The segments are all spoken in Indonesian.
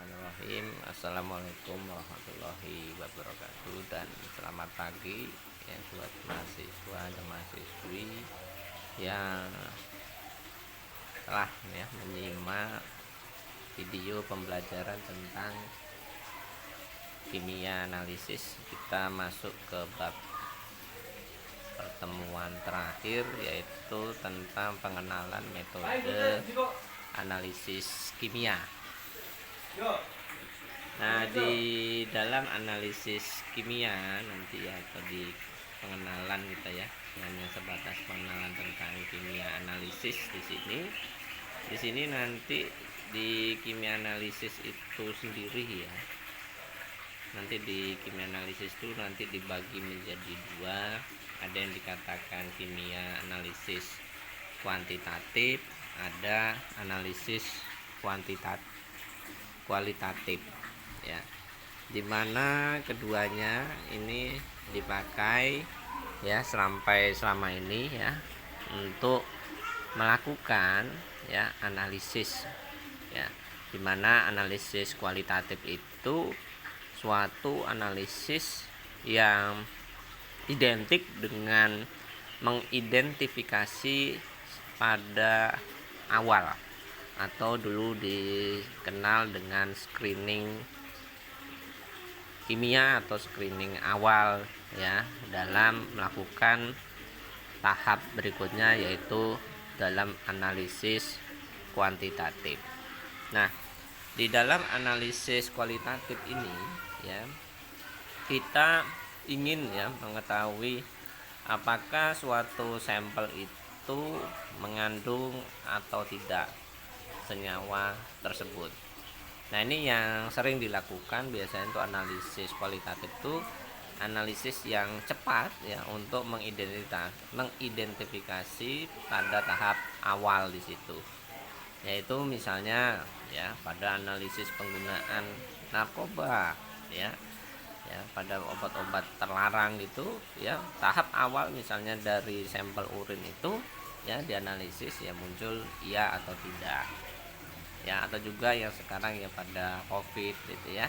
Bismillahirrahmanirrahim. Assalamualaikum warahmatullahi wabarakatuh, dan selamat pagi ya buat mahasiswa dan mahasiswi yang telah menyimak video pembelajaran tentang kimia analisis. Kita masuk ke bab pertemuan terakhir, yaitu tentang pengenalan metode analisis kimia. Nah, di dalam analisis kimia nanti ya, atau di pengenalan kita ya, hanya sebatas pengenalan tentang kimia analisis di sini nanti di kimia analisis itu sendiri ya. Nanti di kimia analisis itu nanti dibagi menjadi dua. Ada yang dikatakan kimia analisis kuantitatif, ada analisis kualitatif ya, dimana keduanya ini dipakai ya selama ini ya untuk melakukan ya analisis ya, dimana analisis kualitatif itu suatu analisis yang identik dengan mengidentifikasi pada awal, atau dulu dikenal dengan screening kimia atau screening awal ya, dalam melakukan tahap berikutnya, yaitu dalam analisis kuantitatif. Nah, di dalam analisis kualitatif ini ya, kita ingin ya mengetahui apakah suatu sampel itu mengandung atau tidak senyawa tersebut. Nah, ini yang sering dilakukan biasanya untuk analisis kualitatif itu analisis yang cepat ya, untuk mengidentifikasi pada tahap awal di situ. Yaitu misalnya ya pada analisis penggunaan narkoba ya, pada obat-obat terlarang gitu ya, tahap awal misalnya dari sampel urin itu ya dianalisis ya, muncul iya atau tidak ya. Atau juga yang sekarang ya pada COVID gitu ya,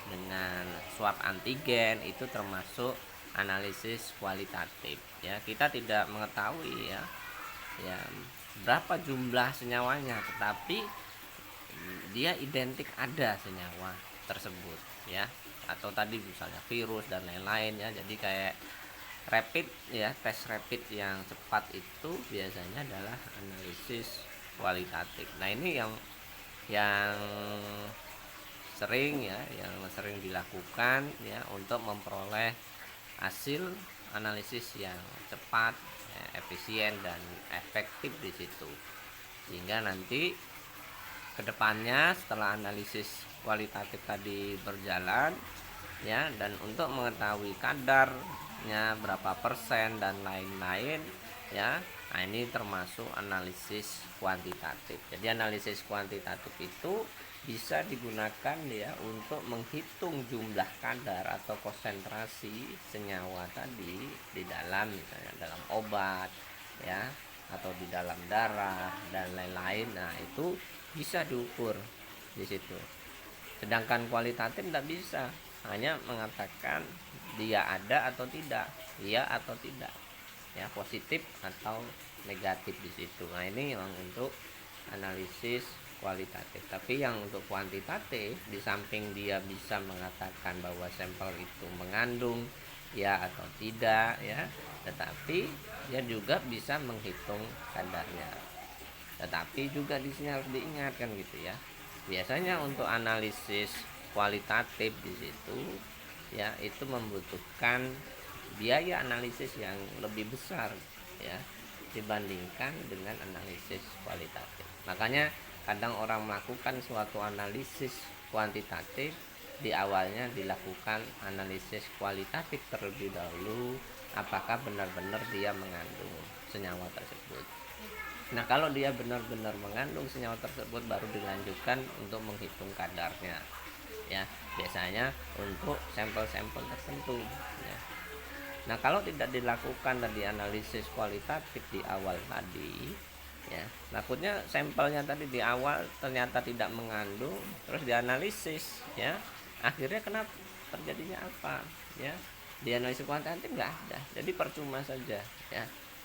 dengan swab antigen, itu termasuk analisis kualitatif ya. Kita tidak mengetahui ya berapa jumlah senyawanya, tetapi dia identik ada senyawa tersebut ya. Atau tadi misalnya virus dan lain-lain ya. Jadi kayak rapid ya, tes rapid yang cepat itu biasanya adalah analisis kualitatif. Nah, ini yang sering dilakukan ya, untuk memperoleh hasil analisis yang cepat ya, efisien dan efektif di situ. Sehingga nanti kedepannya setelah analisis kualitatif tadi berjalan ya, dan untuk mengetahui kadarnya berapa persen dan lain-lain ya, nah ini termasuk analisis kuantitatif. Jadi analisis kuantitatif itu bisa digunakan ya untuk menghitung jumlah kadar atau konsentrasi senyawa tadi di dalam, misalnya dalam obat ya, atau di dalam darah dan lain-lain. Nah, itu bisa diukur di situ. Sedangkan kualitatif tidak bisa, hanya mengatakan dia ada atau tidak, iya atau tidak ya, positif atau negatif di situ. Nah, ini yang untuk analisis kualitatif. Tapi yang untuk kuantitatif, di samping dia bisa mengatakan bahwa sampel itu mengandung ya atau tidak ya, tetapi dia juga bisa menghitung kadarnya. Tetapi juga di sini harus diingatkan gitu ya, biasanya untuk analisis kualitatif di situ ya, itu membutuhkan biaya analisis yang lebih besar ya dibandingkan dengan analisis kualitatif. Makanya kadang orang melakukan suatu analisis kuantitatif, di awalnya dilakukan analisis kualitatif terlebih dahulu, apakah benar-benar dia mengandung senyawa tersebut. Nah, kalau dia benar-benar mengandung senyawa tersebut, baru dilanjutkan untuk menghitung kadarnya ya, biasanya untuk sampel-sampel tertentu ya. Nah, kalau tidak dilakukan tadi analisis kualitatif di awal tadi, ya. Takutnya sampelnya tadi di awal ternyata tidak mengandung, terus dianalisis, ya, akhirnya kenapa, terjadinya apa, ya, dianalisis kuantitatif nggak ada, jadi percuma saja, ya.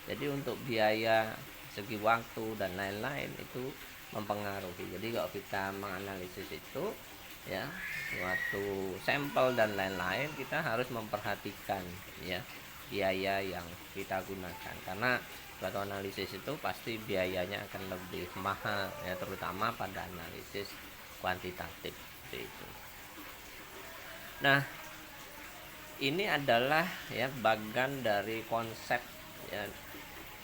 Jadi untuk biaya segi waktu dan lain-lain itu mempengaruhi. Jadi kalau kita menganalisis itu, ya, suatu sampel dan lain-lain, kita harus memperhatikan, ya, biaya yang kita gunakan, karena suatu analisis itu pasti biayanya akan lebih mahal, ya, terutama pada analisis kuantitatif seperti itu. Nah, ini adalah, ya, bagian dari konsep, ya,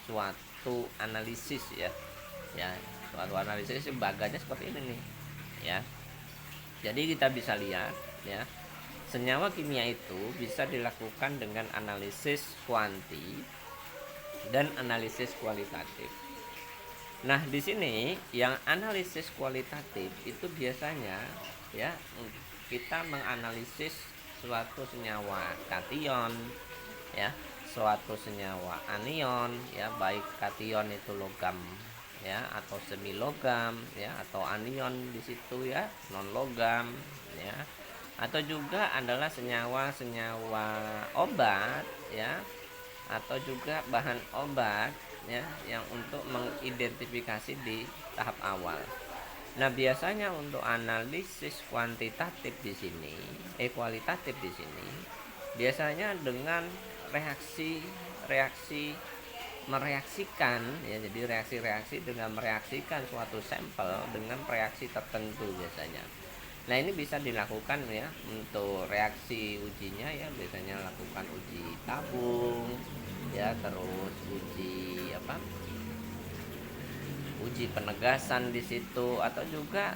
suatu analisis, ya, suatu analisis bagiannya seperti ini nih, ya. Jadi kita bisa lihat, ya, senyawa kimia itu bisa dilakukan dengan analisis kuanti dan analisis kualitatif. Nah, di sini yang analisis kualitatif itu biasanya, ya, kita menganalisis suatu senyawa kation, ya, suatu senyawa anion, ya, baik kation itu logam, ya, atau semi logam, ya, atau anion di situ, ya, non logam, ya, atau juga adalah senyawa-senyawa obat, ya, atau juga bahan obat, ya, yang untuk mengidentifikasi di tahap awal. Nah, biasanya untuk analisis kuantitatif di sini, kualitatif di sini, biasanya dengan reaksi mereaksikan, ya, jadi reaksi-reaksi dengan mereaksikan suatu sampel dengan reaksi tertentu biasanya. Nah, ini bisa dilakukan, ya, untuk reaksi ujinya, ya, biasanya lakukan uji tabung, ya, terus uji penegasan di situ, atau juga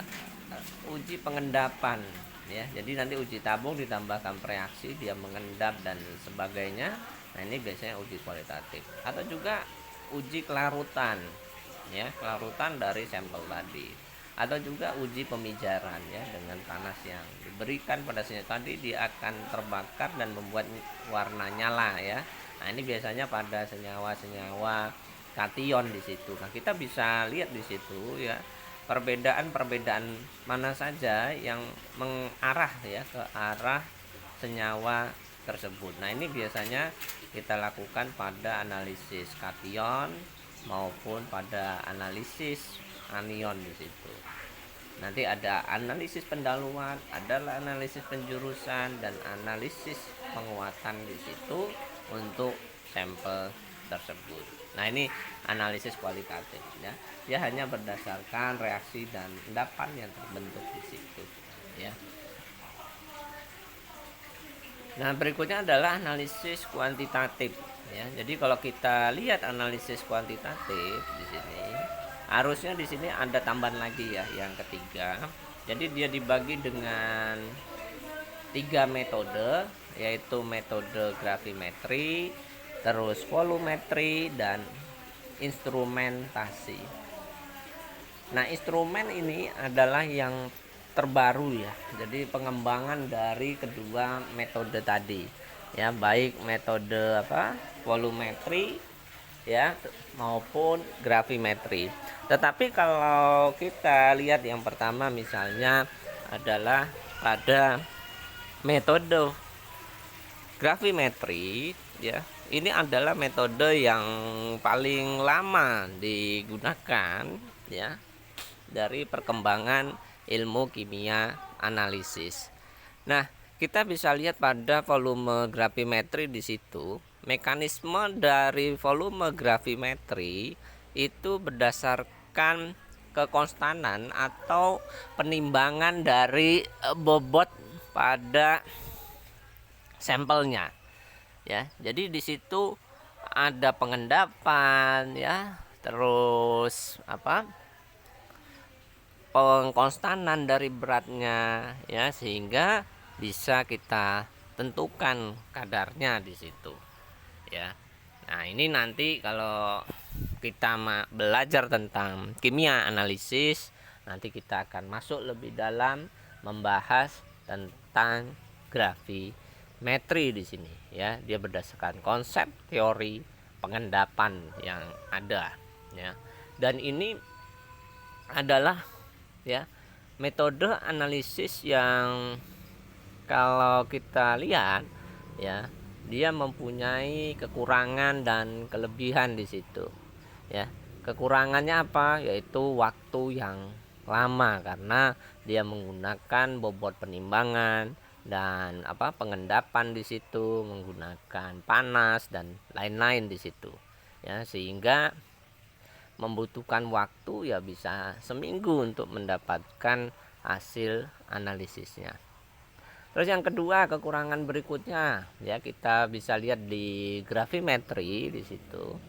uji pengendapan, ya. Jadi nanti uji tabung ditambahkan reaksi, dia mengendap dan sebagainya. Nah, ini biasanya uji kualitatif, atau juga uji kelarutan, ya, kelarutan dari sampel tadi, atau juga uji pemijaran, ya, dengan panas yang diberikan pada senyawa tadi, dia akan terbakar dan membuat warna nyala, ya. Nah, ini biasanya pada senyawa-senyawa kation di situ. Nah, kita bisa lihat di situ, ya, perbedaan-perbedaan mana saja yang mengarah, ya, ke arah senyawa tersebut. Nah, ini biasanya kita lakukan pada analisis kation maupun pada analisis anion di situ. Nanti ada analisis pendahuluan, adalah analisis penjurusan, dan analisis penguatan di situ untuk sampel tersebut. Nah, ini analisis kualitatif, ya. Dia hanya berdasarkan reaksi dan endapan yang terbentuk di situ, ya. Nah, berikutnya adalah analisis kuantitatif, ya. Jadi kalau kita lihat analisis kuantitatif di sini, harusnya di sini ada tambahan lagi, ya, yang ketiga. Jadi dia dibagi dengan 3 metode, yaitu metode gravimetri, terus volumetri, dan instrumentasi. Nah, instrumen ini adalah yang terbaru, ya. Jadi pengembangan dari kedua metode tadi, ya, baik metode volumetri, ya, maupun gravimetri. Tetapi kalau kita lihat yang pertama misalnya adalah pada metode gravimetri, ya, ini adalah metode yang paling lama digunakan, ya, dari perkembangan ilmu kimia analisis. Nah, kita bisa lihat pada volume gravimetri di situ, mekanisme dari volume gravimetri itu berdasarkan kekonstanan atau penimbangan dari bobot pada sampelnya, ya. Jadi di situ ada pengendapan, ya, terus pengkonstanan dari beratnya, ya, sehingga bisa kita tentukan kadarnya di situ, ya. Nah, ini nanti kalau kita belajar tentang kimia analisis, nanti kita akan masuk lebih dalam membahas tentang gravimetri di sini, ya. Dia berdasarkan konsep teori pengendapan yang ada, ya. Dan ini adalah ya metode analisis yang kalau kita lihat ya dia mempunyai kekurangan dan kelebihan di situ ya. Kekurangannya apa? Yaitu waktu yang lama karena dia menggunakan bobot penimbangan dan pengendapan di situ, menggunakan panas dan lain-lain di situ ya, sehingga membutuhkan waktu ya bisa seminggu untuk mendapatkan hasil analisisnya. Terus yang kedua, kekurangan berikutnya ya kita bisa lihat di grafimetri di situ,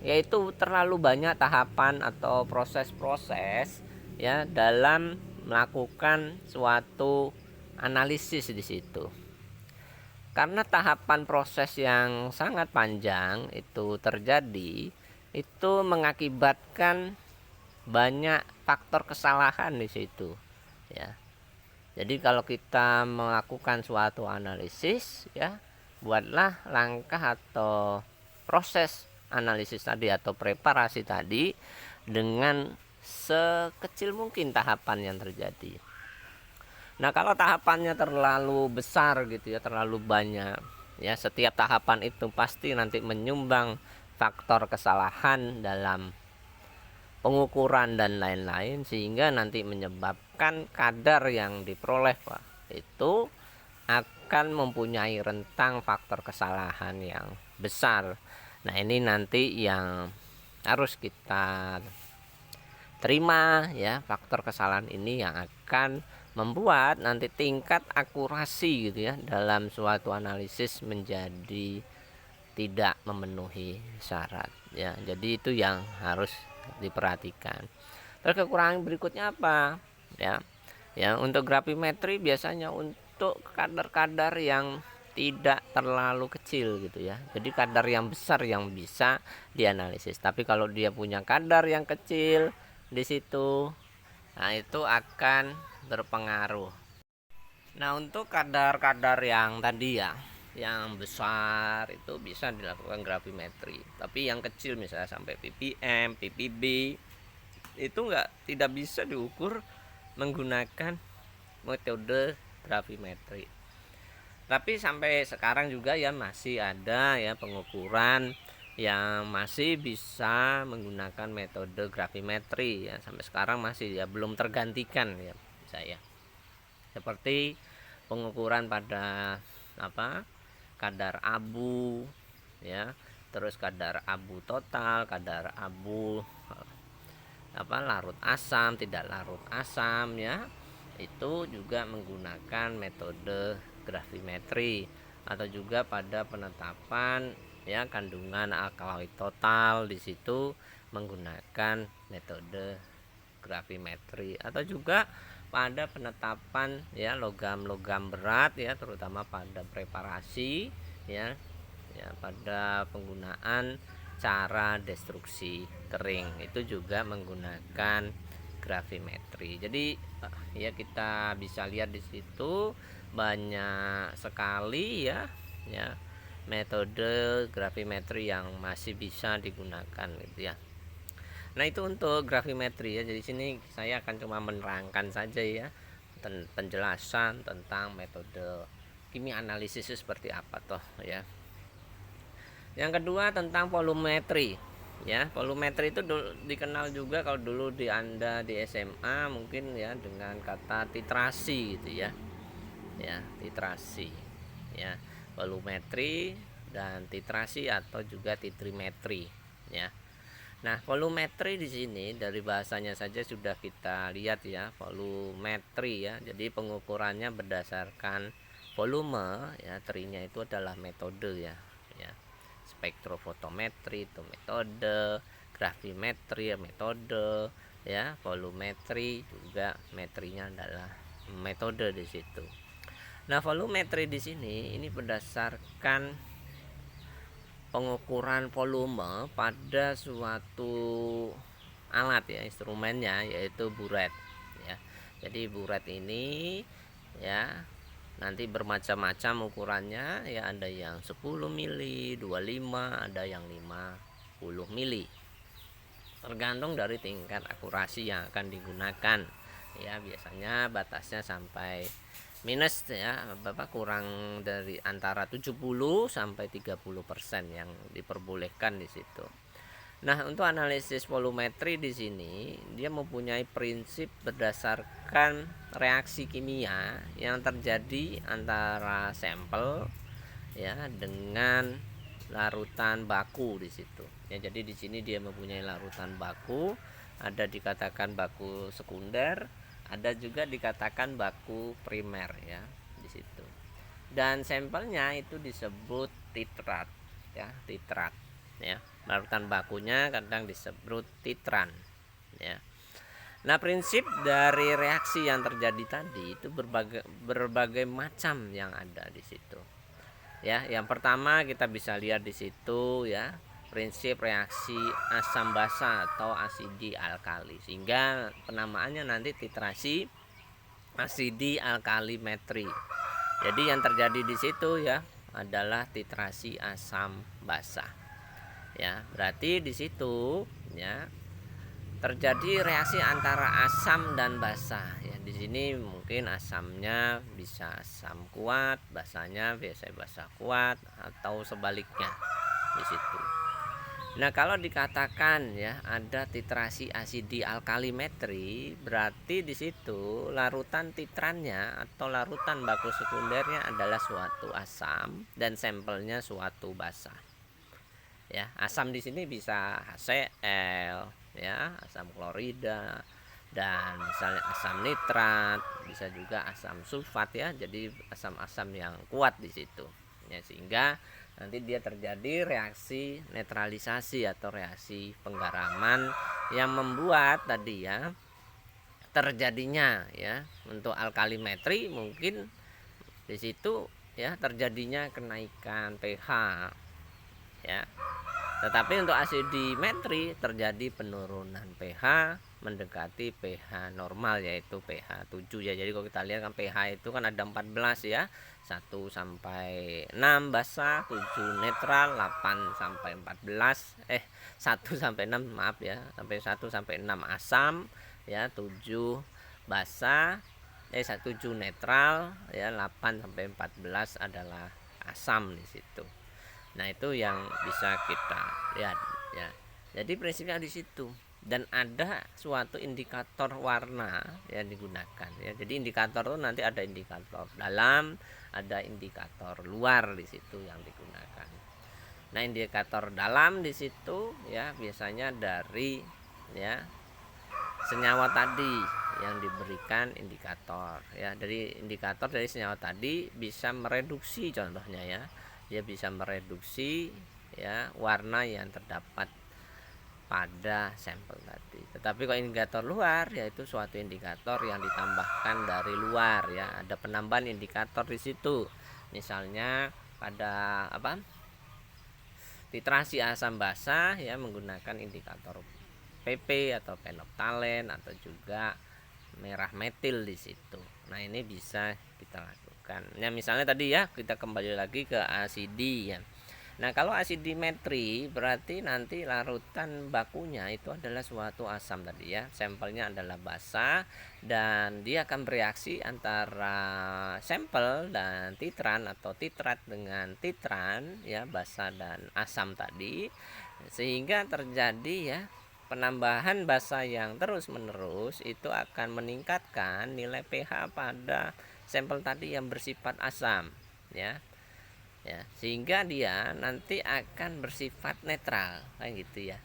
yaitu terlalu banyak tahapan atau proses-proses ya dalam melakukan suatu analisis di situ. Karena tahapan proses yang sangat panjang itu terjadi, itu mengakibatkan banyak faktor kesalahan di situ ya. Jadi kalau kita melakukan suatu analisis ya, buatlah langkah atau proses analisis tadi atau preparasi tadi dengan sekecil mungkin tahapan yang terjadi. Nah, kalau tahapannya terlalu besar gitu ya, terlalu banyak ya, setiap tahapan itu pasti nanti menyumbang faktor kesalahan dalam pengukuran dan lain-lain, sehingga nanti menyebabkan kadar yang diperoleh itu akan mempunyai rentang faktor kesalahan yang besar. Nah, ini nanti yang harus kita terima ya, faktor kesalahan ini yang akan membuat nanti tingkat akurasi gitu ya dalam suatu analisis menjadi tidak memenuhi syarat ya. Jadi itu yang harus diperhatikan. Terus kekurangan berikutnya apa ya? Ya, untuk grafimetri biasanya untuk kadar-kadar yang tidak terlalu kecil gitu ya. Jadi kadar yang besar yang bisa dianalisis. Tapi kalau dia punya kadar yang kecil di situ, nah itu akan berpengaruh. Nah, untuk kadar-kadar yang tadi ya, yang besar itu bisa dilakukan grafimetri. Tapi yang kecil misalnya sampai ppm, ppb itu tidak bisa diukur menggunakan metode grafimetri. Tapi sampai sekarang juga ya masih ada ya pengukuran yang masih bisa menggunakan metode grafimetri ya, sampai sekarang masih ya belum tergantikan ya saya. Seperti pengukuran pada kadar abu ya, terus kadar abu total, kadar abu larut asam, tidak larut asam ya, itu juga menggunakan metode grafimetri. Atau juga pada penetapan ya kandungan alkaloid total, di situ menggunakan metode grafimetri. Atau juga pada penetapan ya logam-logam berat ya, terutama pada preparasi ya, pada penggunaan cara destruksi kering itu juga menggunakan grafimetri. Jadi ya kita bisa lihat di situ banyak sekali ya metode grafimetri yang masih bisa digunakan gitu ya. Nah, itu untuk grafimetri ya. Jadi sini saya akan cuma menerangkan saja ya penjelasan tentang metode kimia analisis seperti apa toh ya. Yang kedua tentang volumetri ya. Volumetri itu dikenal juga kalau dulu Anda di SMA mungkin ya dengan kata titrasi gitu ya. Ya, titrasi ya. Volumetri dan titrasi atau juga titrimetri ya. Nah, volumetri di sini dari bahasanya saja sudah kita lihat ya, volumetri ya. Jadi pengukurannya berdasarkan volume ya, trinya itu adalah metode ya. Spektrofotometri itu metode, grafimetri ya metode ya, volumetri juga metrinya adalah metode di situ. Nah, volumetri di sini ini berdasarkan pengukuran volume pada suatu alat ya, instrumennya yaitu buret ya. Jadi buret ini ya nanti bermacam-macam ukurannya ya, ada yang 10 mili, 25, ada yang 50 mili. tergantung dari tingkat akurasi yang akan digunakan ya. Biasanya batasnya sampai minus ya, Bapak kurang dari antara 70 sampai 30% yang diperbolehkan di situ. Nah, untuk analisis volumetri di sini dia mempunyai prinsip berdasarkan reaksi kimia yang terjadi antara sampel ya dengan larutan baku di situ. Ya, jadi di sini dia mempunyai larutan baku, ada dikatakan baku sekunder, ada juga dikatakan baku primer ya di situ. Dan sampelnya itu disebut titrat ya, titrat ya. Larutan bakunya kadang disebut titran ya. Nah, prinsip dari reaksi yang terjadi tadi itu berbagai macam yang ada di situ. Ya, yang pertama kita bisa lihat di situ ya, prinsip reaksi asam basa atau asidi alkali, sehingga penamaannya nanti titrasi asidi alkalimetri. Jadi yang terjadi di situ ya adalah titrasi asam basa. Ya, berarti di situ ya terjadi reaksi antara asam dan basa. Ya, di sini mungkin asamnya bisa asam kuat, basanya biasa basa kuat atau sebaliknya di situ. Nah, kalau dikatakan ya ada titrasi asidi alkalimetri, berarti di situ larutan titrannya atau larutan baku sekundernya adalah suatu asam dan sampelnya suatu basa. Ya, asam di sini bisa HCl ya, asam klorida, dan misalnya asam nitrat, bisa juga asam sulfat ya. Jadi asam-asam yang kuat di situ. Ya, sehingga nanti dia terjadi reaksi netralisasi atau reaksi penggaraman yang membuat tadi ya terjadinya ya untuk alkalimetri mungkin di situ ya terjadinya kenaikan pH ya. Tetapi untuk asidimetri terjadi penurunan pH mendekati pH normal, yaitu pH 7 ya. Jadi kalau kita lihat kan pH itu kan ada 14 ya. 1 sampai 6 basa, 7 netral, 8 sampai 14 1 sampai 6 maaf ya, sampai 1 sampai 6 asam ya, 7 basa, 7 netral ya, 8 sampai 14 adalah asam di situ. Nah, itu yang bisa kita lihat ya. Jadi prinsipnya di situ, dan ada suatu indikator warna yang digunakan ya. Jadi indikator itu nanti ada indikator dalam, ada indikator luar di situ yang digunakan. Nah, indikator dalam di situ ya biasanya dari ya senyawa tadi yang diberikan indikator ya. Dari indikator dari senyawa tadi bisa mereduksi, contohnya ya, dia bisa mereduksi ya warna yang terdapat pada sampel tadi. Tetapi kalau indikator luar yaitu suatu indikator yang ditambahkan dari luar ya, ada penambahan indikator di situ. Misalnya pada titrasi asam basa ya menggunakan indikator PP atau phenolphthalein atau juga merah metil di situ. Nah, ini bisa kita lakukan. Nah, misalnya tadi ya kita kembali lagi ke asidi ya. Nah, kalau asidimetri berarti nanti larutan bakunya itu adalah suatu asam tadi ya. Sampelnya adalah basa dan dia akan bereaksi antara sampel dan titran atau titrat dengan titran ya, basa dan asam tadi, sehingga terjadi ya penambahan basa yang terus menerus itu akan meningkatkan nilai pH pada sampel tadi yang bersifat asam ya. Ya, sehingga dia nanti akan bersifat netral kayak gitu ya.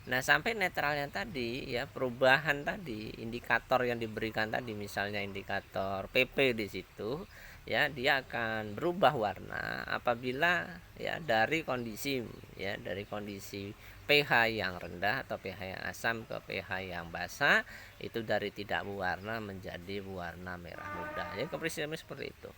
Nah, sampai netralnya tadi ya, perubahan tadi indikator yang diberikan tadi, misalnya indikator PP di situ ya, dia akan berubah warna apabila ya dari kondisi pH yang rendah atau pH yang asam ke pH yang basa, itu dari tidak berwarna menjadi berwarna merah muda. Ya, prinsipnya seperti itu.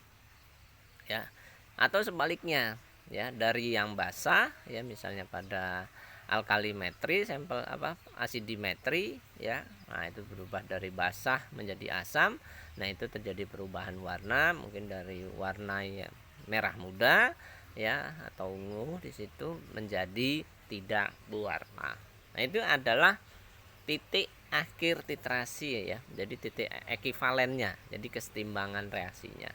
Ya. Atau sebaliknya ya, dari yang basah ya, misalnya pada alkalimetri sampel asidimetri ya, nah itu berubah dari basah menjadi asam. Nah, itu terjadi perubahan warna, mungkin dari warna ya merah muda ya atau ungu di situ menjadi tidak berwarna. Nah, itu adalah titik akhir titrasi ya, jadi titik ekivalennya, jadi kesetimbangan reaksinya.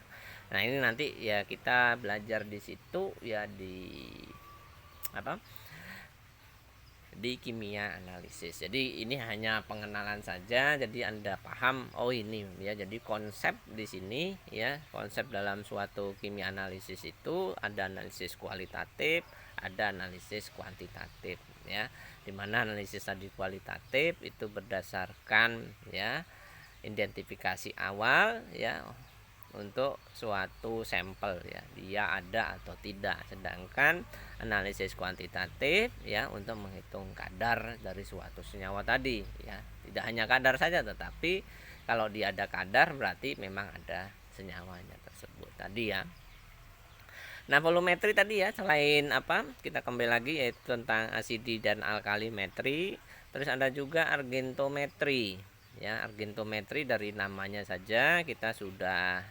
Nah ini nanti ya kita belajar di situ ya, di kimia analisis. Jadi ini hanya pengenalan saja, jadi Anda paham oh ini ya. Jadi konsep di sini ya, konsep dalam suatu kimia analisis itu ada analisis kualitatif, ada analisis kuantitatif ya. Dimana analisis tadi kualitatif itu berdasarkan ya identifikasi awal ya untuk suatu sampel ya, dia ada atau tidak. Sedangkan analisis kuantitatif ya untuk menghitung kadar dari suatu senyawa tadi ya. Tidak hanya kadar saja, tetapi kalau dia ada kadar berarti memang ada senyawanya tersebut tadi ya. Nah volumetri tadi ya, selain kita kembali lagi yaitu tentang asidi dan alkalimetri. Terus ada juga argentometri ya. Argentometri dari namanya saja kita sudah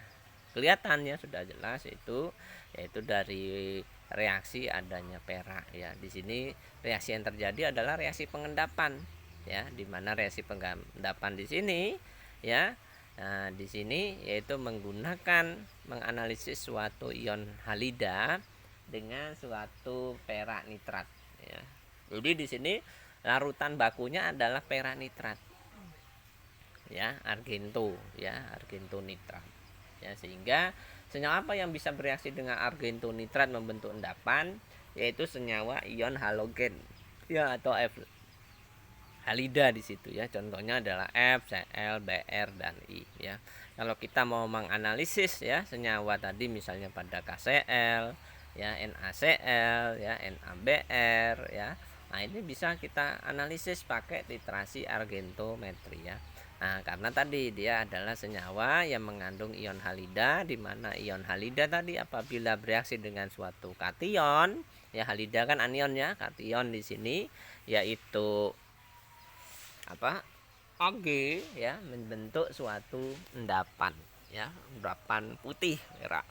kelihatan ya, sudah jelas itu yaitu dari reaksi adanya perak ya. Di sini reaksi yang terjadi adalah reaksi pengendapan ya, di mana reaksi pengendapan di sini ya. Nah, di sini yaitu menganalisis suatu ion halida dengan suatu perak nitrat ya. Jadi di sini larutan bakunya adalah perak nitrat ya, argento nitrat ya, sehingga senyawa apa yang bisa bereaksi dengan argento nitrat membentuk endapan, yaitu senyawa ion halogen ya atau F halida di situ ya. Contohnya adalah F, Cl, Br dan I ya. Kalau kita mau menganalisis ya senyawa tadi misalnya pada KCl ya, NaCl ya, NaBr ya. Nah, ini bisa kita analisis pakai titrasi argentometri ya. Nah, karena tadi dia adalah senyawa yang mengandung ion halida, di mana ion halida tadi apabila bereaksi dengan suatu kation, ya halida kan anion ya, kation di sini yaitu Ag ya, membentuk suatu endapan ya, endapan putih merah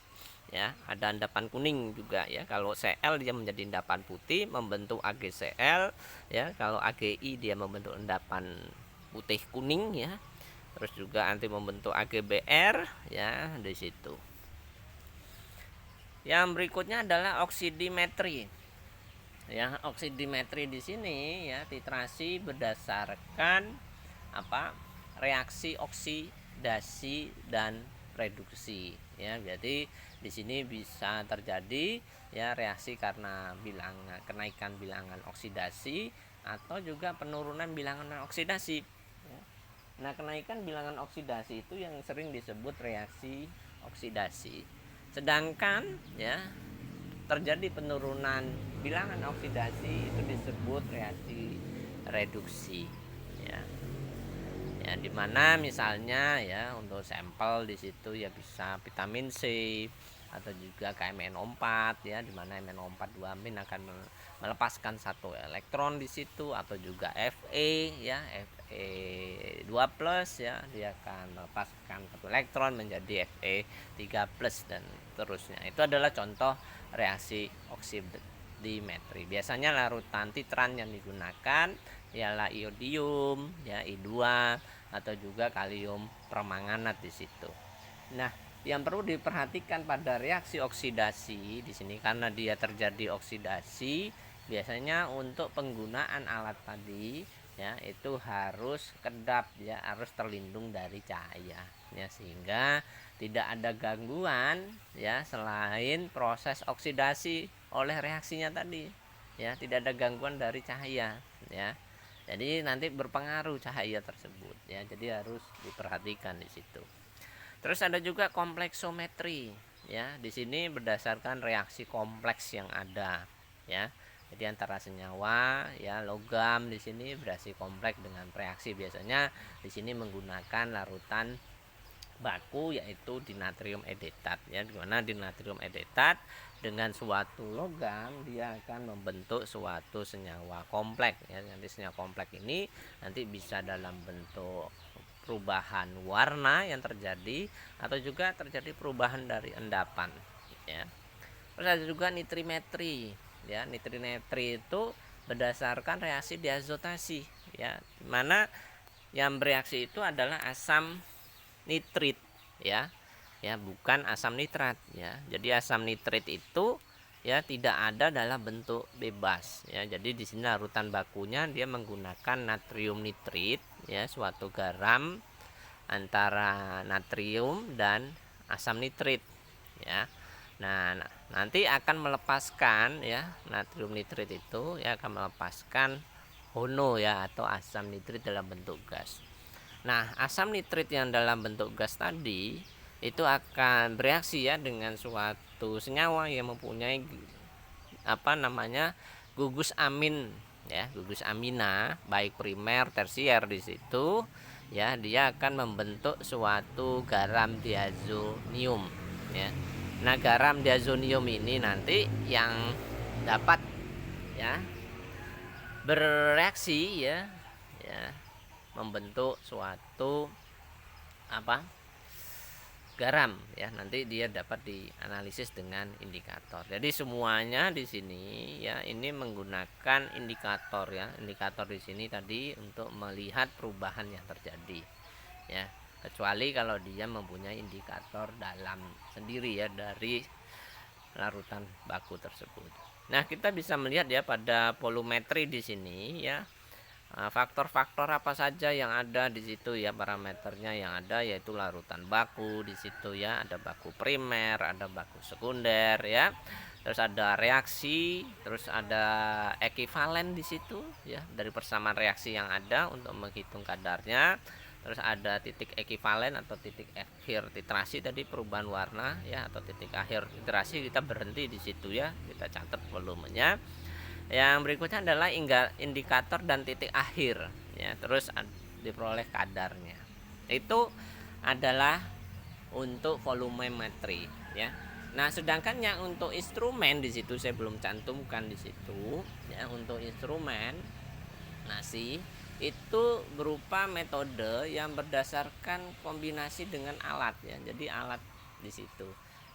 ya, ada endapan kuning juga ya. Kalau Cl dia menjadi endapan putih membentuk AgCl ya, kalau AgI dia membentuk endapan putih kuning ya. Terus juga nanti membentuk AgBr ya di situ. Yang berikutnya adalah oksidimetri. Ya, oksidimetri di sini ya titrasi berdasarkan reaksi oksidasi dan reduksi ya. Jadi di sini bisa terjadi ya reaksi karena kenaikan bilangan oksidasi atau juga penurunan bilangan oksidasi. Nah, kenaikan bilangan oksidasi itu yang sering disebut reaksi oksidasi. Sedangkan ya terjadi penurunan bilangan oksidasi itu disebut reaksi reduksi ya. Ya, dimana misalnya ya untuk sampel di situ ya bisa vitamin C atau juga KMNO4 ya, dimana MNO4 2 amin akan melepaskan satu elektron di situ, atau juga Fe ya, Fe2+ ya, dia akan melepaskan satu elektron menjadi Fe3+ dan seterusnya. Itu adalah contoh reaksi oksidimetri. Biasanya larutan titran yang digunakan ialah iodium ya, I2 atau juga kalium permanganat di situ. Nah, yang perlu diperhatikan pada reaksi oksidasi di sini, karena dia terjadi oksidasi, biasanya untuk penggunaan alat tadi ya itu harus kedap ya, harus terlindung dari cahaya ya, sehingga tidak ada gangguan ya selain proses oksidasi oleh reaksinya tadi ya, tidak ada gangguan dari cahaya ya. Jadi nanti berpengaruh cahaya tersebut ya, jadi harus diperhatikan di situ. Terus ada juga kompleksometri ya. Di sini berdasarkan reaksi kompleks yang ada ya. Jadi antara senyawa ya, logam di sini bereaksi kompleks dengan reaksi, biasanya di sini menggunakan larutan baku yaitu dinatrium edetat ya, dimana dinatrium edetat dengan suatu logam dia akan membentuk suatu senyawa kompleks ya. Nanti senyawa kompleks ini nanti bisa dalam bentuk perubahan warna yang terjadi atau juga terjadi perubahan dari endapan ya. Terus ada juga nitrimetri ya. Nitrimetri itu berdasarkan reaksi diazotasi ya, mana yang bereaksi itu adalah asam nitrit ya, bukan asam nitrat ya. Jadi asam nitrit itu ya tidak ada dalam bentuk bebas ya. Jadi di sini larutan bakunya dia menggunakan natrium nitrit ya, suatu garam antara natrium dan asam nitrit ya. Nah, nanti akan melepaskan ya, natrium nitrit itu ya akan melepaskan HONO ya, atau asam nitrit dalam bentuk gas. Nah, asam nitrit yang dalam bentuk gas tadi itu akan bereaksi ya dengan suatu senyawa yang mempunyai gugus amin ya, gugus amina baik primer tersier di situ ya. Dia akan membentuk suatu garam diazonium ya. Nah, garam diazonium ini nanti yang dapat ya bereaksi ya, membentuk suatu garam ya. Nanti dia dapat dianalisis dengan indikator. Jadi semuanya di sini ya ini menggunakan indikator ya. Indikator di sini tadi untuk melihat perubahan yang terjadi ya. Kecuali kalau dia mempunyai indikator dalam sendiri ya dari larutan baku tersebut. Nah, kita bisa melihat ya pada volumetri di sini ya, faktor-faktor apa saja yang ada di situ ya, parameternya yang ada yaitu larutan baku di situ ya, ada baku primer, ada baku sekunder ya. Terus ada reaksi, terus ada ekivalen di situ ya, dari persamaan reaksi yang ada untuk menghitung kadarnya. Terus ada titik ekivalen atau titik akhir titrasi tadi perubahan warna ya, atau titik akhir titrasi kita berhenti di situ ya, kita catat volumenya. Yang berikutnya adalah indikator dan titik akhir ya, terus diperoleh kadarnya. Itu adalah untuk volumemetri ya. Nah, sedangkan yang untuk instrumen di situ saya belum cantumkan di situ ya. Untuk instrumen nasi itu berupa metode yang berdasarkan kombinasi dengan alat ya. Jadi alat di situ.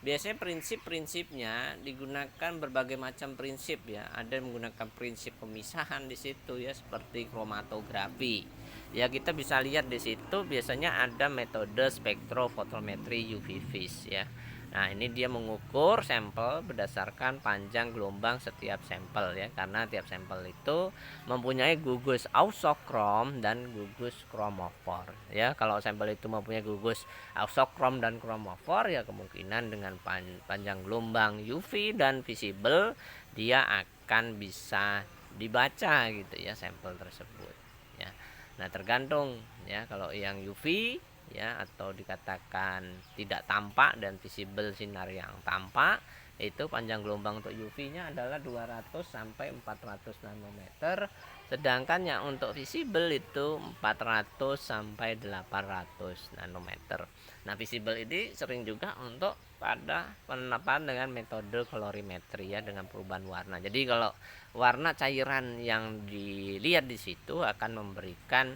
Biasanya prinsip-prinsipnya digunakan berbagai macam prinsip ya. Ada yang menggunakan prinsip pemisahan di situ ya, seperti kromatografi. Ya, kita bisa lihat di situ biasanya ada metode spektrofotometri UV vis ya. Nah, ini dia mengukur sampel berdasarkan panjang gelombang setiap sampel ya, karena tiap sampel itu mempunyai gugus auxokrom dan gugus kromofor ya. Kalau sampel itu mempunyai gugus auxokrom dan kromofor ya, kemungkinan dengan panjang gelombang UV dan visible dia akan bisa dibaca gitu ya, sampel tersebut ya. Nah, tergantung ya, kalau yang UV ya, atau dikatakan tidak tampak dan visible sinar yang tampak, itu panjang gelombang untuk UV-nya adalah 200 sampai 400 nanometer, sedangkan yang untuk visible itu 400 sampai 800 nanometer. Nah, visible ini sering juga untuk pada penerapan dengan metode kolorimetri ya, dengan perubahan warna. Jadi kalau warna cairan yang dilihat di situ akan memberikan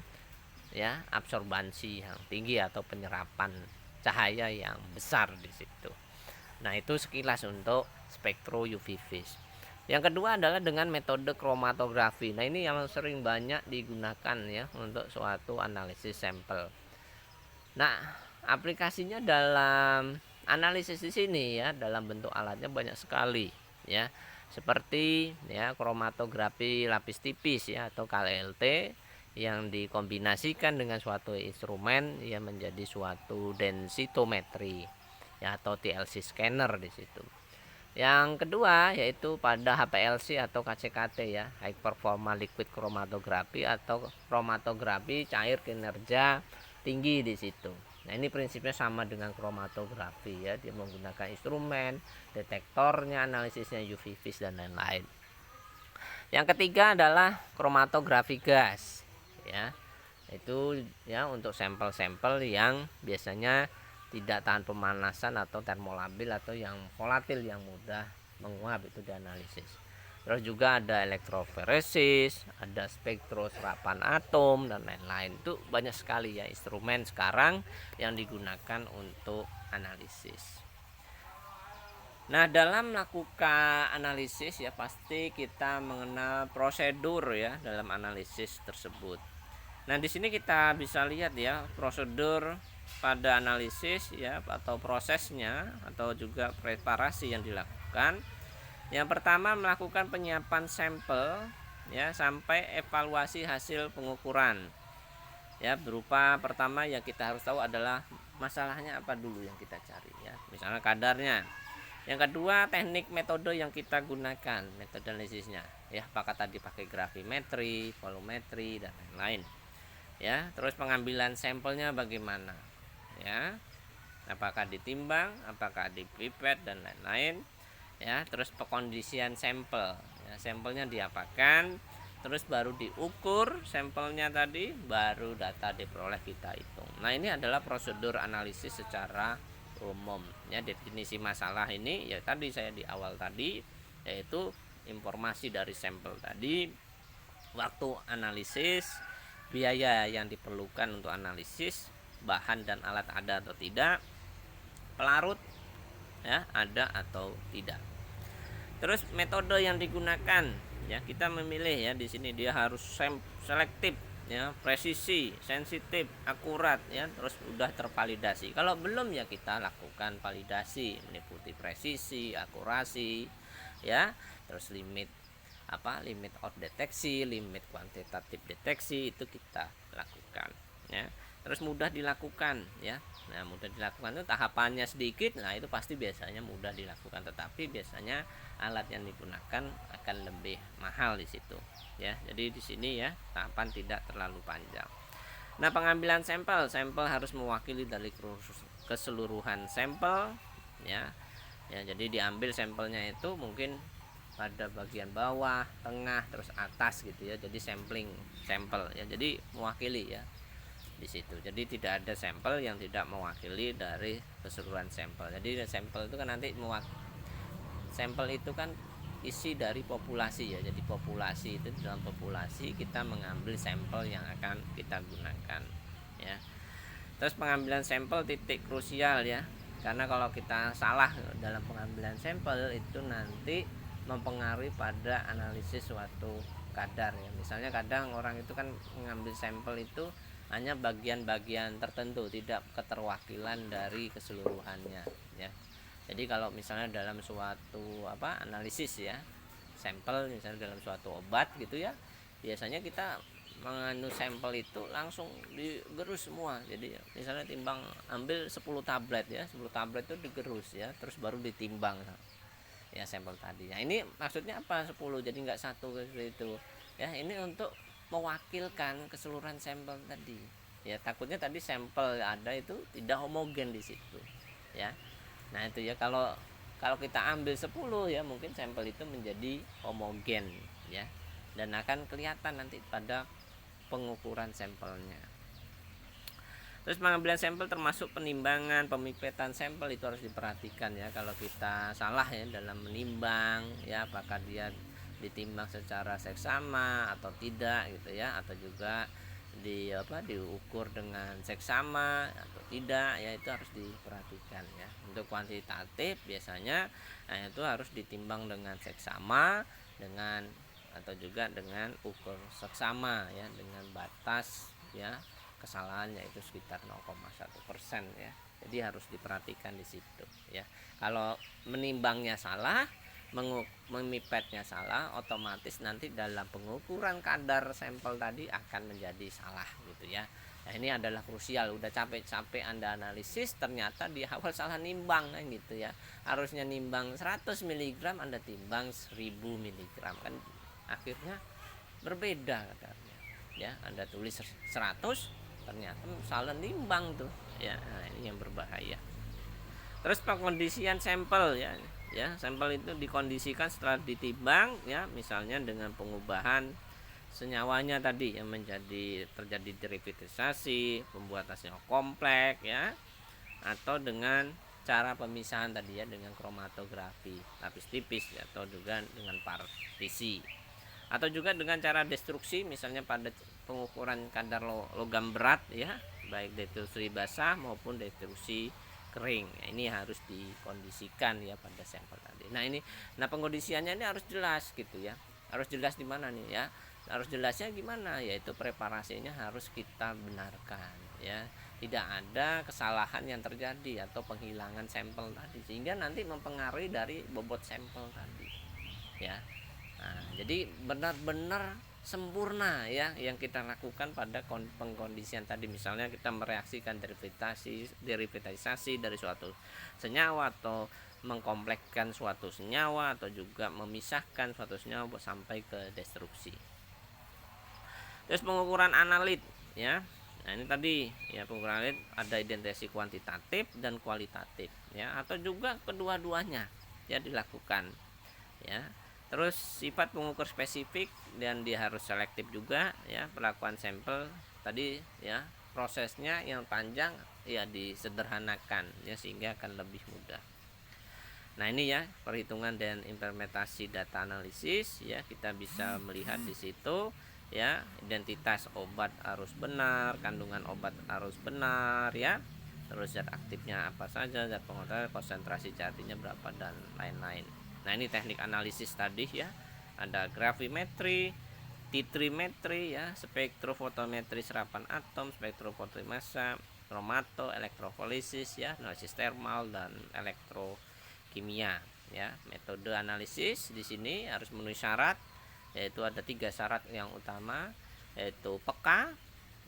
ya absorbansi yang tinggi atau penyerapan cahaya yang besar di situ. Nah, itu sekilas untuk spektro UV vis. Yang kedua adalah dengan metode kromatografi. Nah, ini yang sering banyak digunakan ya untuk suatu analisis sampel. Nah, aplikasinya dalam analisis di sini ya, dalam bentuk alatnya banyak sekali ya. Seperti ya kromatografi lapis tipis ya, atau KLT, yang dikombinasikan dengan suatu instrumen yang menjadi suatu densitometri ya, atau TLC scanner di situ. Yang kedua yaitu pada HPLC atau KCKT ya, high performa liquid chromatography atau kromatografi cair kinerja tinggi di situ. Nah, ini prinsipnya sama dengan kromatografi ya, dia menggunakan instrumen, detektornya, analisisnya UV vis dan lain-lain. Yang ketiga adalah kromatografi gas ya, itu ya untuk sampel-sampel yang biasanya tidak tahan pemanasan atau termolabil atau yang volatil yang mudah menguap, itu dianalisis. Terus juga ada elektroforesis, ada spektroserapan atom dan lain-lain. Itu banyak sekali ya instrumen sekarang yang digunakan untuk analisis. Nah, dalam melakukan analisis ya pasti kita mengenal prosedur ya dalam analisis tersebut Nah, di sini kita bisa lihat ya prosedur pada analisis ya atau prosesnya atau juga preparasi yang dilakukan. Yang pertama melakukan penyiapan sampel ya sampai evaluasi hasil pengukuran. Ya, berupa pertama yang kita harus tahu adalah masalahnya apa dulu yang kita cari ya. Misalnya kadarnya. Yang kedua, teknik metode yang kita gunakan, metode analisisnya. Ya, apakah tadi pakai gravimetri, volumetri dan lain-lain. Ya, terus pengambilan sampelnya bagaimana? Ya. Apakah ditimbang, apakah dipipet dan lain-lain. Ya, terus pekondisian sampel. Ya, sampelnya diapakan? Terus baru diukur sampelnya tadi, baru data diperoleh kita hitung. Nah, ini adalah prosedur analisis secara umum ya. Definisi masalah ini ya tadi saya di awal tadi, yaitu informasi dari sampel tadi, waktu analisis, biaya yang diperlukan untuk analisis, bahan dan alat ada atau tidak, pelarut ya ada atau tidak. Terus metode yang digunakan ya, kita memilih ya, di sini dia harus selektif ya, presisi, sensitif, akurat ya, terus udah tervalidasi. Kalau belum ya kita lakukan validasi meliputi presisi, akurasi ya, terus limit limit out deteksi, limit kuantitatif deteksi itu kita lakukan ya. Terus mudah dilakukan ya. Nah, mudah dilakukan itu tahapannya sedikit, nah itu pasti biasanya mudah dilakukan, tetapi biasanya alat yang digunakan akan lebih mahal di situ ya. Jadi di sini ya tahapan tidak terlalu panjang. Nah, pengambilan sampel harus mewakili dari keseluruhan sampel ya. Ya, jadi diambil sampelnya itu mungkin pada bagian bawah, tengah, terus atas gitu ya. Jadi sampel ya. Jadi mewakili ya di situ. Jadi tidak ada sampel yang tidak mewakili dari keseluruhan sampel. Jadi sampel itu kan nanti sampel itu kan isi dari populasi ya. Jadi populasi itu, dalam populasi kita mengambil sampel yang akan kita gunakan ya. Terus pengambilan sampel titik krusial ya. Karena kalau kita salah dalam pengambilan sampel itu nanti mempengaruhi pada analisis suatu kadar ya. Misalnya kadang orang itu kan mengambil sampel itu hanya bagian-bagian tertentu, tidak keterwakilan dari keseluruhannya ya. Jadi kalau misalnya dalam suatu analisis ya, sampel misalnya dalam suatu obat gitu ya, biasanya kita menganu sampel itu langsung digerus semua. Jadi misalnya timbang ambil 10 tablet ya, 10 tablet itu digerus ya, terus baru ditimbang ya sampel tadi. Nah, ini maksudnya apa 10, jadi nggak satu itu ya. Ini untuk mewakilkan keseluruhan sampel tadi ya. Takutnya tadi sampel ada itu tidak homogen di situ ya. Nah, itu ya, kalau kita ambil 10 ya, mungkin sampel itu menjadi homogen ya, dan akan kelihatan nanti pada pengukuran sampelnya. Terus pengambilan sampel termasuk penimbangan, pemipetan sampel itu harus diperhatikan ya. Kalau kita salah ya dalam menimbang ya, apakah dia ditimbang secara seksama atau tidak gitu ya, atau juga diukur dengan seksama atau tidak ya, itu harus diperhatikan ya. Untuk kuantitatif biasanya itu harus ditimbang dengan seksama dengan atau juga dengan ukur seksama ya, dengan batas ya kesalahannya itu sekitar 0,1% ya. Jadi harus diperhatikan di situ ya. Kalau menimbangnya salah, memipetnya salah, otomatis nanti dalam pengukuran kadar sampel tadi akan menjadi salah gitu ya. Nah, ini adalah krusial. Udah capek-capek Anda analisis, ternyata di awal salah nimbang kan gitu ya. Harusnya nimbang 100 mg, Anda timbang 1000 mg kan akhirnya berbeda kadarnya ya. Anda tulis 100, ternyata salah nimbang tuh ya. Nah, ini yang berbahaya. Terus pengkondisian sampel ya. Ya, sampel itu dikondisikan setelah ditimbang ya, misalnya dengan pengubahan senyawanya tadi yang terjadi derivatisasi, pembuatan senyawa kompleks ya, atau dengan cara pemisahan tadi ya, dengan kromatografi lapis tipis ya, atau juga dengan partisi, atau juga dengan cara destruksi, misalnya pada pengukuran kadar logam berat ya, baik destruksi basah maupun destruksi kering ya. Ini harus dikondisikan ya pada sampel tadi. Nah, pengkondisiannya ini harus jelas gitu ya. Harus jelas di mana nih ya. Harus jelasnya gimana? Yaitu preparasinya harus kita benarkan, ya. Tidak ada kesalahan yang terjadi atau penghilangan sampel tadi, sehingga nanti mempengaruhi dari bobot sampel tadi, ya. Nah, jadi benar-benar sempurna ya yang kita lakukan pada pengkondisian tadi. Misalnya kita mereaksikan derivatisasi dari suatu senyawa, atau mengkomplekskan suatu senyawa, atau juga memisahkan suatu senyawa sampai ke destruksi. Terus pengukuran analit, ya. Nah, ini tadi ya, pengukuran analit ada identifikasi kuantitatif dan kualitatif, ya, atau juga kedua-duanya ya dilakukan, ya. Terus sifat pengukur spesifik, dan dia harus selektif juga ya. Pelakuan sampel tadi ya, prosesnya yang panjang ya disederhanakan ya, sehingga akan lebih mudah. Nah, ini ya perhitungan dan implementasi data analisis ya, kita bisa melihat di situ ya, identitas obat harus benar, kandungan obat harus benar ya, terus zat aktifnya apa saja, zat pengontrol, konsentrasi jadinya berapa, dan lain-lain. Nah, ini teknik analisis tadi ya, ada gravimetri, titrimetri ya, spektrofotometri serapan atom, spektrofotometri massa, kromato, elektrofolisis ya, analisis termal dan elektrokimia ya. Metode analisis di sini harus memenuhi syarat, yaitu ada 3 syarat yang utama, yaitu peka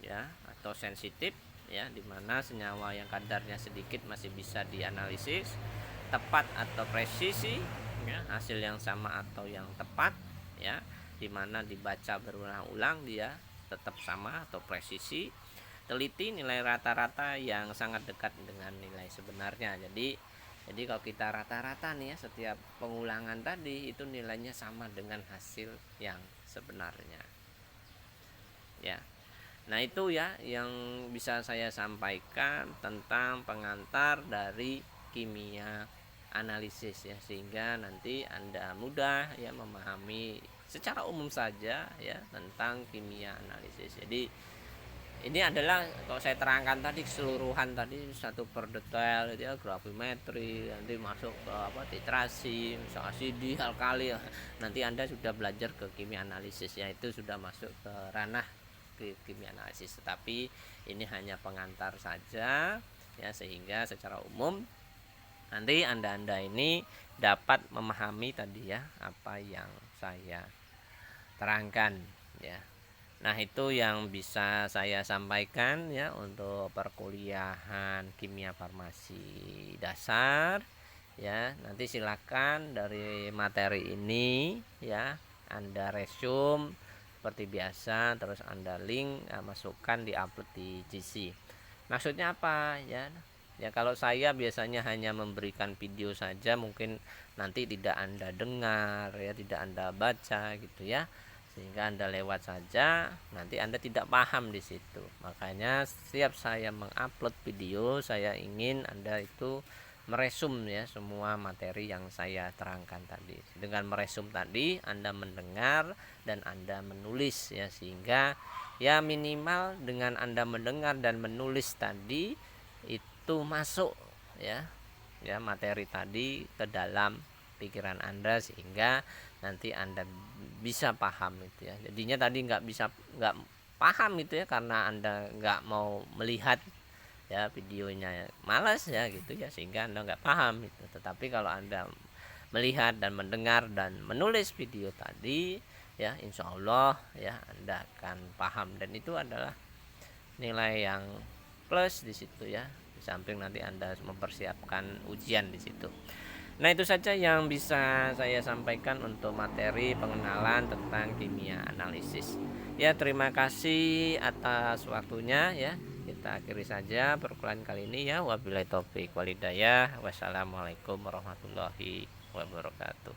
ya atau sensitif ya, dimana senyawa yang kadarnya sedikit masih bisa dianalisis, tepat atau presisi ya, hasil yang sama atau yang tepat ya, dimana dibaca berulang-ulang dia tetap sama atau presisi, teliti, nilai rata-rata yang sangat dekat dengan nilai sebenarnya. Jadi kalau kita rata-rata nih ya, setiap pengulangan tadi itu nilainya sama dengan hasil yang sebenarnya ya. Nah, itu ya yang bisa saya sampaikan tentang pengantar dari kimia analisis ya, sehingga nanti Anda mudah ya memahami secara umum saja ya tentang kimia analisis. Jadi ini adalah kalau saya terangkan tadi keseluruhan tadi satu per detail ya, gravimetri, nanti masuk ke titrasi, misalnya asidi, alkali, nanti Anda sudah belajar ke kimia analisis ya, itu sudah masuk ke ranah kimia analisis. Tetapi ini hanya pengantar saja ya, sehingga secara umum nanti anda ini dapat memahami tadi ya apa yang saya terangkan ya. Nah, itu yang bisa saya sampaikan ya untuk perkuliahan kimia farmasi dasar ya. Nanti silakan dari materi ini ya Anda resume seperti biasa, terus Anda link masukkan, di upload di GC. Maksudnya apa ya? Ya, kalau saya biasanya hanya memberikan video saja, mungkin nanti tidak Anda dengar ya, tidak Anda baca gitu ya, sehingga Anda lewat saja, nanti Anda tidak paham di situ. Makanya setiap saya mengupload video, saya ingin Anda itu meresum ya semua materi yang saya terangkan tadi. Dengan meresum tadi, Anda mendengar dan Anda menulis ya, sehingga ya minimal dengan Anda mendengar dan menulis tadi itu masuk ya materi tadi ke dalam pikiran Anda, sehingga nanti Anda bisa paham itu ya. Jadinya tadi nggak paham itu ya, karena Anda nggak mau melihat ya videonya, malas ya gitu ya, sehingga Anda nggak paham itu. Tetapi kalau Anda melihat dan mendengar dan menulis video tadi ya, insya Allah ya Anda akan paham, dan itu adalah nilai yang plus di situ ya, di samping nanti Anda mempersiapkan ujian di situ. Nah, itu saja yang bisa saya sampaikan untuk materi pengenalan tentang kimia analisis. Ya, terima kasih atas waktunya ya. Kita akhiri saja perkuliahan kali ini ya. Wabillahi taufik walhidayah. Wassalamualaikum warahmatullahi wabarakatuh.